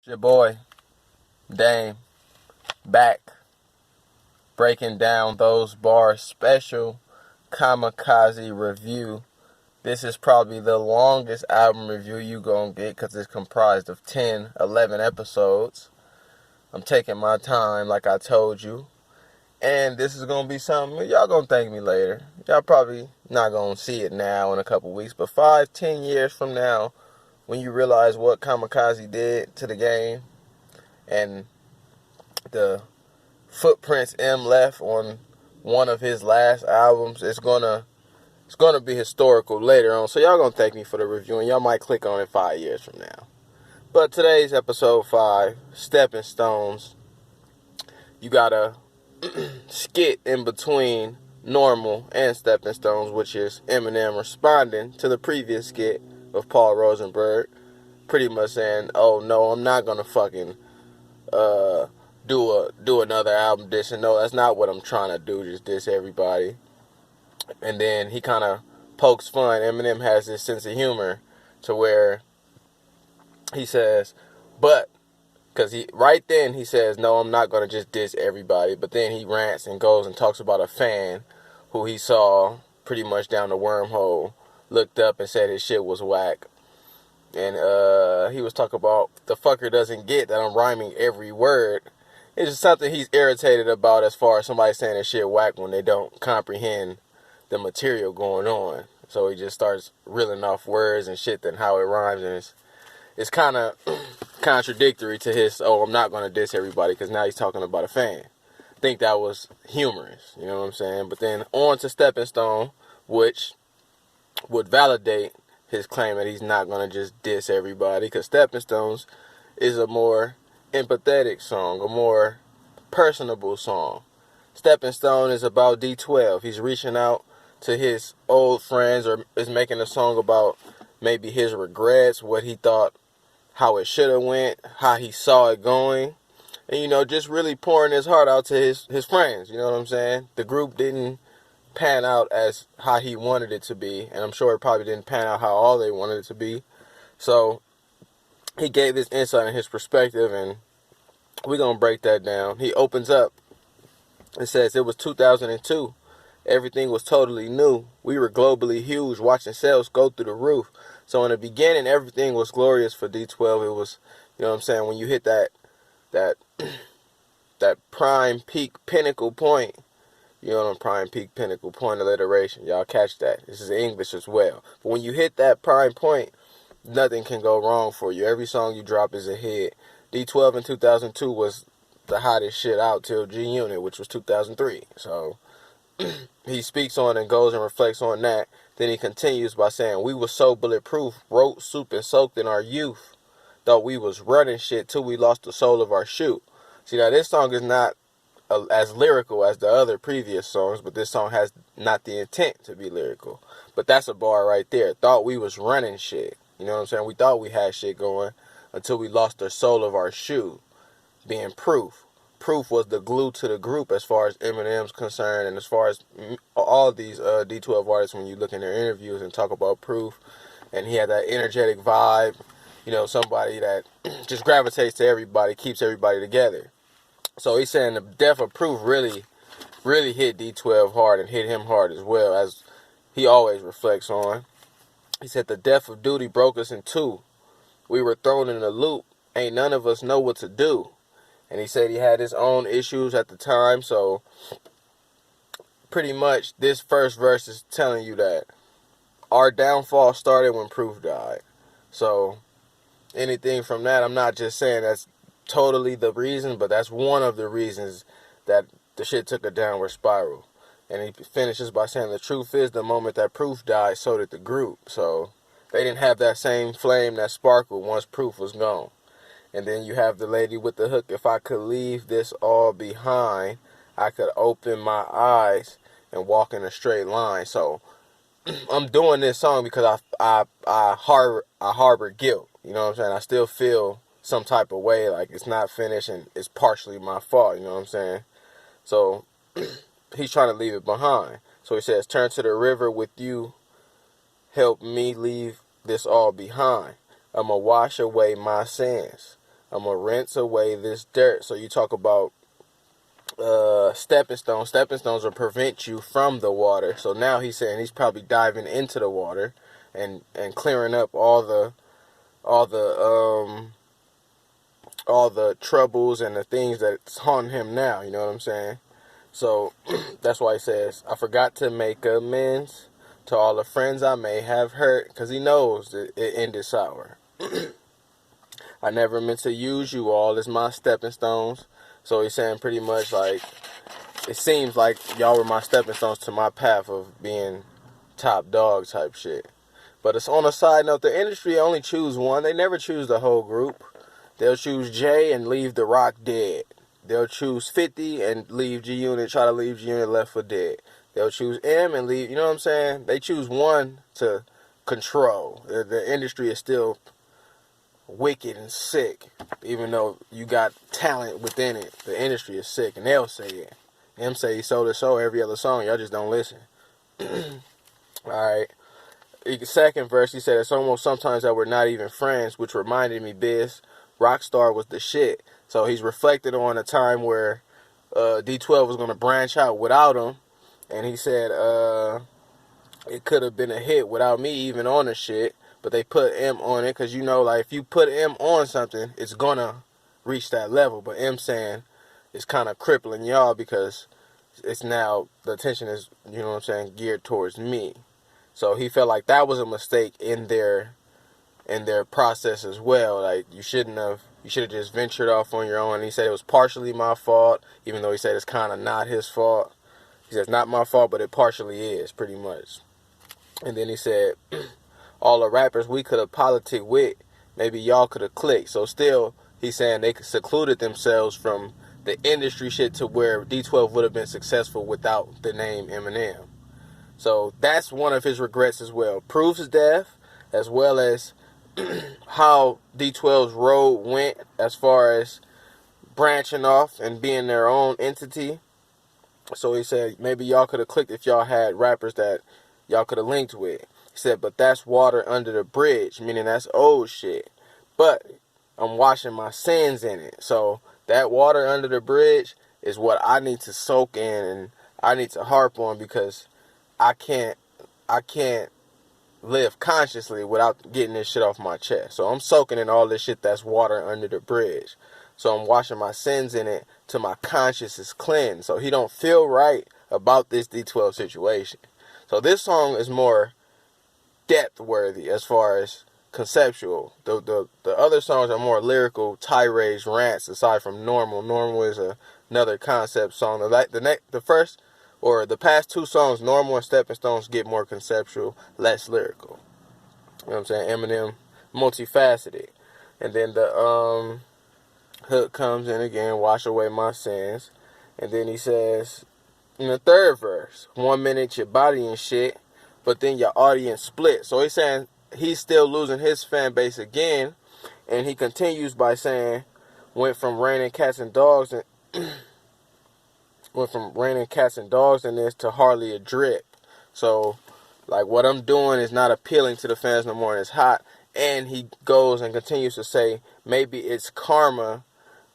Your boy, Dame, back, breaking down those bars. Special Kamikaze review. This is probably the longest album review you gonna get because it's comprised of 10, 11 episodes. I'm taking my time like I told you. And this is gonna be something, y'all gonna thank me later. Y'all probably not gonna see it now in a couple weeks, but 5, 10 years from now, when you realize what Kamikaze did to the game, and the footprints M left on one of his last albums, it's gonna be historical later on. So y'all gonna thank me for the review, and y'all might click on it 5 years from now. But today's episode 5, Stepping Stones. You got a skit in between Normal and Stepping Stones, which is Eminem responding to the previous skit of Paul Rosenberg, pretty much saying, "Oh no, I'm not gonna fucking do another album dissing. No, that's not what I'm trying to do, just diss everybody." And then he kind of pokes fun. Eminem has this sense of humor to where he says, but, because right then he says, "No, I'm not going to just diss everybody," but then he rants and goes and talks about a fan who he saw pretty much down the wormhole, looked up and said his shit was whack. And he was talking about the fucker doesn't get that I'm rhyming every word. It's just something he's irritated about as far as somebody saying this shit whack when they don't comprehend the material going on. So he just starts reeling off words and shit and how it rhymes, and it's kind of contradictory to his, "Oh, I'm not going to diss everybody," because now he's talking about a fan. I think that was humorous, you know what I'm saying? But then on to Stepping Stone, which would validate his claim that he's not going to just diss everybody, because Stepping Stones is a more empathetic song, a more personable song. Stepping Stone is about D12. He's reaching out to his old friends, or is making a song about maybe his regrets, what he thought, how it should have went, how he saw it going, and just really pouring his heart out to his friends. You know what I'm saying? The group didn't pan out as how he wanted it to be, and I'm sure it probably didn't pan out how all they wanted it to be. So he gave this insight and his perspective, and we're gonna break that down. He opens up and says, "It was 2002. Everything was totally new. We were globally huge, watching sales go through the roof. So in the beginning, everything was glorious for D12. It was, you know what I'm saying, when you hit that prime peak pinnacle point, prime peak pinnacle point alliteration. Y'all catch that. This is English as well. But when you hit that prime point, nothing can go wrong for you. Every song you drop is a hit. D12 in 2002 was the hottest shit out till G Unit, which was 2003. So he speaks on and goes and reflects on that. Then he continues by saying, "We were so bulletproof, wrote, soup, and soaked in our youth. Thought we was running shit till we lost the soul of our shoe." See, now this song is not as lyrical as the other previous songs, but this song has not the intent to be lyrical. But that's a bar right there. Thought we was running shit. You know what I'm saying? We thought we had shit going until we lost the soul of our shoe. Being Proof. Proof was the glue to the group as far as Eminem's concerned, and as far as all these D12 artists, when you look in their interviews and talk about Proof, and he had that energetic vibe, somebody that just gravitates to everybody, keeps everybody together. So he's saying the death of Proof really, really hit D12 hard and hit him hard as well, as he always reflects on. He said, "The death of Duty broke us in two. We were thrown in a loop. Ain't none of us know what to do." And he said he had his own issues at the time, so pretty much this first verse is telling you that our downfall started when Proof died. So anything from that, I'm not just saying that's totally the reason, but that's one of the reasons that the shit took a downward spiral. And he finishes by saying, "The truth is, the moment that Proof died, so did the group." So they didn't have that same flame, that sparkle, once Proof was gone. And then you have the lady with the hook, "If I could leave this all behind, I could open my eyes and walk in a straight line." So I'm doing this song because I harbor guilt. You know what I'm saying? I still feel some type of way, like it's not finished and it's partially my fault. You know what I'm saying? So he's trying to leave it behind. So he says, "Turn to the river with you. Help me leave this all behind. I'ma wash away my sins. I'm gonna rinse away this dirt. So you talk about stepping stones. Stepping stones will prevent you from the water. So now he's saying he's probably diving into the water and clearing up all the all the troubles and the things that's haunting him now. You know what I'm saying? So that's why he says, I forgot to make amends to all the friends I may have hurt, because he knows that it ended sour. I never meant to use you all as my stepping stones. So he's saying pretty much like, it seems like y'all were my stepping stones to my path of being top dog type shit. But it's on a side note, the industry only choose one. They never choose the whole group. They'll choose Jay and leave The Rock dead. They'll choose 50 and leave G-Unit, try to leave G-Unit left for dead. They'll choose M and leave, you know what I'm saying? They choose one to control. The industry is still wicked and sick, even though you got talent within it. The industry is sick, and they'll say it. M say he sold his soul every other song. Y'all just don't listen. Alright. Second verse, he said, it's almost sometimes that we're not even friends, which reminded me, Biz, Rockstar was the shit. So he's reflected on a time where D12 was going to branch out without him. And he said it could have been a hit without me even on the shit. But they put M on it because, you know, like if you put M on something, it's going to reach that level. But M saying it's kind of crippling y'all because it's now, the attention is, you know what I'm saying, geared towards me. So he felt like that was a mistake in their process as well. Like you should have just ventured off on your own. And he said it was partially my fault, even though he said it's kind of not his fault. He said it's not my fault, but it partially is, pretty much. And then he said, all the rappers we could have politicked with, maybe y'all could have clicked. So still, he's saying they secluded themselves from the industry shit to where D12 would have been successful without the name Eminem. So that's one of his regrets as well. Proof's death, as well as how D12's road went as far as branching off and being their own entity. So he said maybe y'all could have clicked if y'all had rappers that y'all could have linked with. He said, but that's water under the bridge, meaning that's old shit. But I'm washing my sins in it. So that water under the bridge is what I need to soak in and I need to harp on, because I can't live consciously without getting this shit off my chest. So I'm soaking in all this shit that's water under the bridge. So I'm washing my sins in it till my conscience is cleansed. So he don't feel right about this D12 situation. So this song is more depth worthy as far as conceptual. The other songs are more lyrical tirades, rants. Aside from Normal. Normal is another concept song. The past two songs, Normal and Stepping Stones, get more conceptual, less lyrical. You know what I'm saying? Eminem, multifaceted. And then the hook comes in again, wash away my sins. And then he says, in the third verse, 1 minute your body and shit, but then your audience split. So he's saying he's still losing his fan base again. And he continues by saying, went from raining cats and dogs and this to hardly a drip. So, like, what I'm doing is not appealing to the fans no more, and it's hot. And he goes and continues to say, maybe it's karma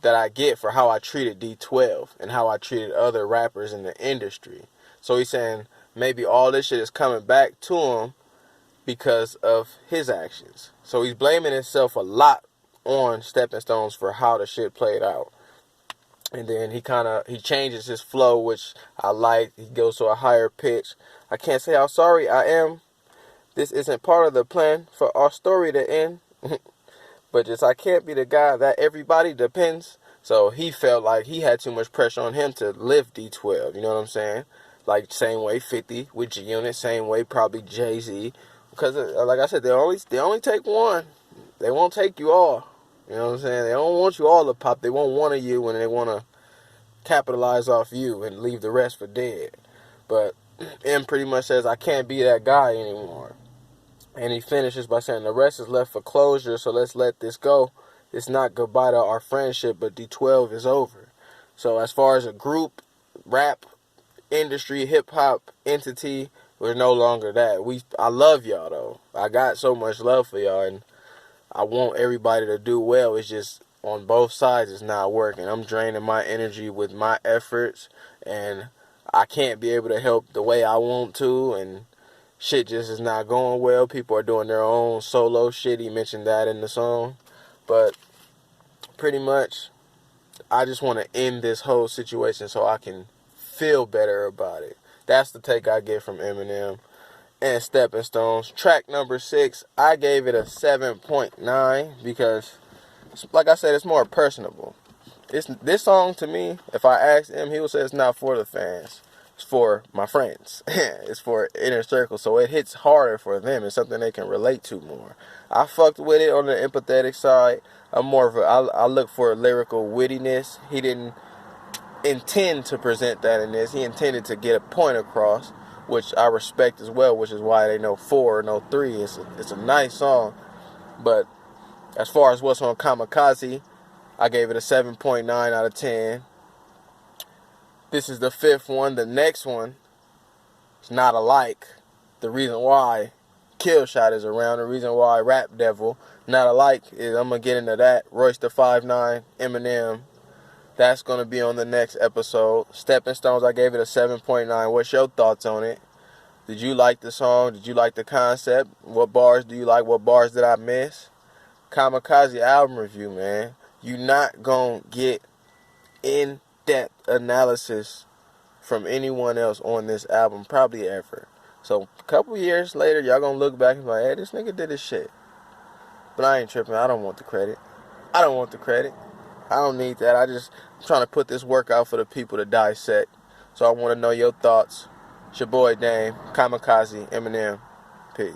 that I get for how I treated D12 and how I treated other rappers in the industry. So he's saying maybe all this shit is coming back to him because of his actions. So he's blaming himself a lot on Stepping Stones for how the shit played out. And then he changes his flow, which I like. He goes to a higher pitch. I can't say how sorry I am. This isn't part of the plan for our story to end. But just I can't be the guy that everybody depends. So he felt like he had too much pressure on him to lift D12. You know what I'm saying? Like same way 50 with G-Unit. Same way probably Jay-Z. Because like I said, they only take one. They won't take you all. You know what I'm saying? They don't want you all to pop. They want one of you and they want to capitalize off you and leave the rest for dead. But M pretty much says, I can't be that guy anymore. And he finishes by saying, the rest is left for closure, so let's let this go. It's not goodbye to our friendship, but D12 is over. So as far as a group, rap, industry, hip-hop entity, we're no longer that. I love y'all, though. I got so much love for y'all, and I want everybody to do well. It's just on both sides is not working. I'm draining my energy with my efforts, and I can't be able to help the way I want to, and shit just is not going well. People are doing their own solo shit. He mentioned that in the song. But pretty much, I just want to end this whole situation so I can feel better about it. That's the take I get from Eminem and Stepping Stones. Track number 6, I gave it a 7.9 because, like I said, it's more personable. This song, to me, if I asked him, he would say it's not for the fans. It's for my friends. It's for inner circle, so it hits harder for them. It's something they can relate to more. I fucked with it on the empathetic side. I'm more of I look for lyrical wittiness. He didn't intend to present that in this. He intended to get a point across, which I respect as well, which is why they know 4 no 3. It's a nice song. But as far as what's on Kamikaze, I gave it a 7.9 out of 10. This is the 5th one. The next one is not alike. The reason why Killshot is around, the reason why Rap Devil not alike is, I'm going to get into that. Royce the 5'9", Eminem. That's going to be on the next episode. Stepping Stones, I gave it a 7.9. What's your thoughts on it? Did you like the song? Did you like the concept? What bars do you like? What bars did I miss? Kamikaze album review, man. You not going to get in-depth analysis from anyone else on this album, probably ever. So, a couple years later, y'all going to look back and be like, hey, this nigga did his shit. But I ain't tripping. I don't want the credit. I don't need that. I'm trying to put this work out for the people to dissect. So I want to know your thoughts. It's your boy Dame, Kamikaze, Eminem. Peace.